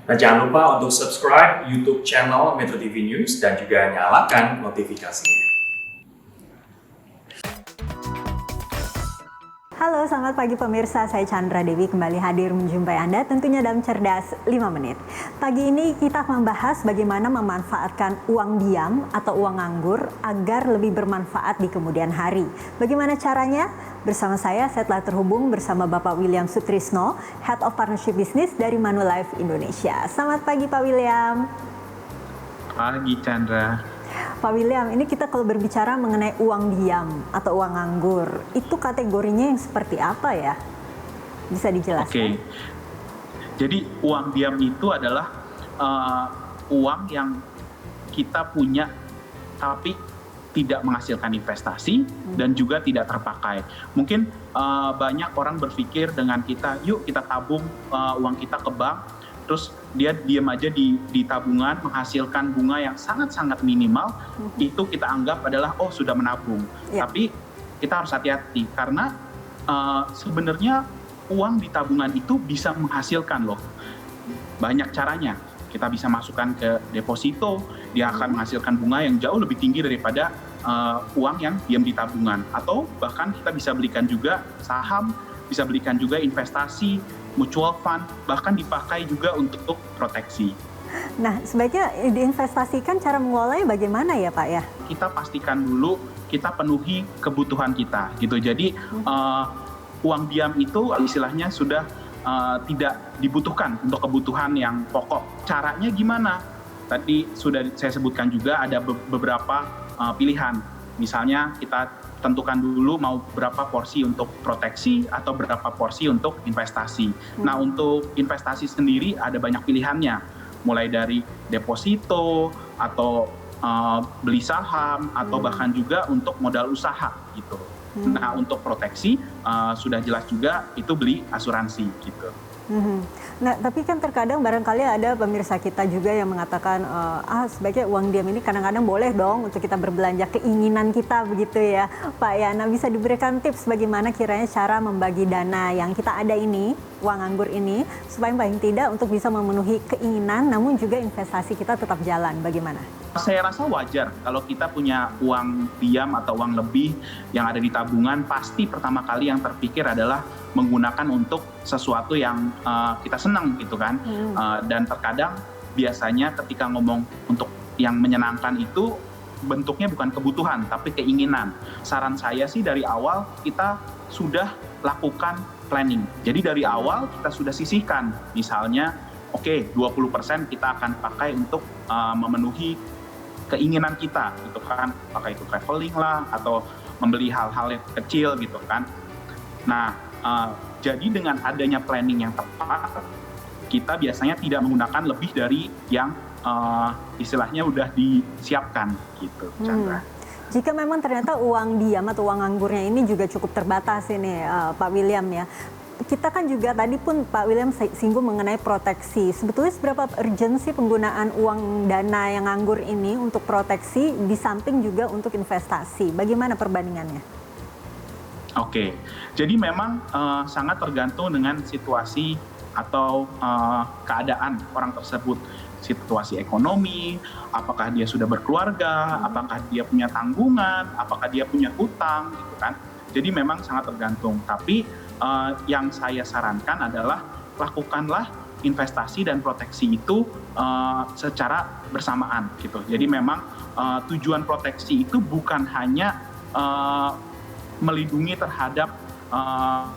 Dan jangan lupa untuk subscribe YouTube channel Metro TV News dan juga nyalakan notifikasinya. Halo, selamat pagi pemirsa. Saya Chandra Dewi kembali hadir menjumpai Anda tentunya dalam Cerdas 5 Menit. Pagi ini kita akan membahas bagaimana memanfaatkan uang diam atau uang nganggur agar lebih bermanfaat di kemudian hari. Bagaimana caranya? Bersama saya telah terhubung bersama Bapak William Sutrisno, Head of Partnership Business dari Manulife Indonesia. Selamat pagi Pak William. Pagi Chandra. Pak William, ini kita kalau berbicara mengenai uang diam atau uang nganggur, itu kategorinya yang seperti apa ya? Bisa dijelaskan? Oke, jadi uang diam itu adalah uang yang kita punya tapi tidak menghasilkan investasi dan juga tidak terpakai. Mungkin banyak orang berpikir dengan kita, yuk kita tabung uang kita ke bank, terus dia diam aja di tabungan menghasilkan bunga yang sangat-sangat minimal, itu kita anggap adalah sudah menabung. Tapi kita harus hati-hati karena sebenarnya uang di tabungan itu bisa menghasilkan loh. Banyak caranya. Kita bisa masukkan ke deposito, dia akan menghasilkan bunga yang jauh lebih tinggi daripada uang yang diam di tabungan. Atau bahkan kita bisa belikan juga saham, bisa belikan juga investasi, mutual fund, bahkan dipakai juga untuk proteksi. Nah, sebaiknya diinvestasikan, cara mengolahnya bagaimana ya Pak ya? Kita pastikan dulu kita penuhi kebutuhan kita gitu. Jadi uang diam itu istilahnya sudah tidak dibutuhkan untuk kebutuhan yang pokok. Caranya gimana? Tadi sudah saya sebutkan juga ada beberapa pilihan. Misalnya kita tentukan dulu mau berapa porsi untuk proteksi atau berapa porsi untuk investasi. Nah, untuk investasi sendiri ada banyak pilihannya, mulai dari deposito atau beli saham atau bahkan juga untuk modal usaha gitu. Nah, untuk proteksi sudah jelas juga itu beli asuransi gitu. Nah, tapi kan terkadang barangkali ada pemirsa kita juga yang mengatakan, sebaiknya uang diam ini kadang-kadang boleh dong untuk kita berbelanja keinginan kita begitu ya Pak ya. Nah, bisa diberikan tips bagaimana kiranya cara membagi dana yang kita ada ini, uang nganggur ini, supaya paling tidak untuk bisa memenuhi keinginan namun juga investasi kita tetap jalan, bagaimana? Saya rasa wajar kalau kita punya uang diam atau uang lebih yang ada di tabungan, pasti pertama kali yang terpikir adalah menggunakan untuk sesuatu yang kita senang gitu kan. Dan terkadang biasanya ketika ngomong untuk yang menyenangkan itu bentuknya bukan kebutuhan tapi keinginan. Saran saya sih dari awal kita sudah lakukan planning. Jadi dari awal kita sudah sisihkan, misalnya 20% kita akan pakai untuk memenuhi keinginan kita gitu kan, pakai itu traveling lah atau membeli hal-hal yang kecil gitu kan. Nah, jadi dengan adanya planning yang tepat, kita biasanya tidak menggunakan lebih dari yang istilahnya udah disiapkan gitu, Chandra. Jika memang ternyata uang diam atau uang nganggurnya ini juga cukup terbatas ini Pak William ya, kita kan juga tadi pun Pak William singgung mengenai proteksi. Sebetulnya seberapa urgensi penggunaan uang dana yang nganggur ini untuk proteksi di samping juga untuk investasi? Bagaimana perbandingannya? Oke, jadi memang sangat tergantung dengan situasi atau keadaan orang tersebut. Situasi ekonomi, apakah dia sudah berkeluarga, apakah dia punya tanggungan, apakah dia punya hutang gitu kan. Jadi memang sangat tergantung. Tapi yang saya sarankan adalah lakukanlah investasi dan proteksi itu secara bersamaan gitu. Jadi memang tujuan proteksi itu bukan hanya melindungi terhadap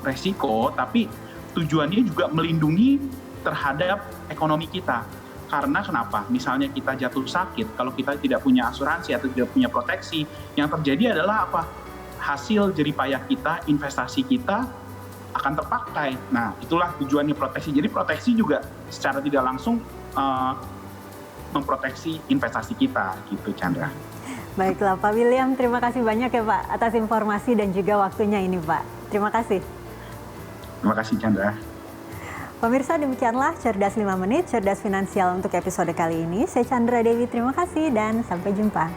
resiko, tapi tujuannya juga melindungi terhadap ekonomi kita. Karena kenapa? Misalnya kita jatuh sakit, kalau kita tidak punya asuransi atau tidak punya proteksi, yang terjadi adalah apa? Hasil jeripayah kita, investasi kita akan terpakai. Nah, itulah tujuannya proteksi. Jadi proteksi juga secara tidak langsung memproteksi investasi kita, gitu Chandra. Baiklah Pak William, terima kasih banyak ya Pak atas informasi dan juga waktunya ini Pak. Terima kasih. Terima kasih Chandra. Pemirsa, demikianlah Cerdas 5 Menit, Cerdas Finansial untuk episode kali ini. Saya Chandra Dewi, terima kasih dan sampai jumpa.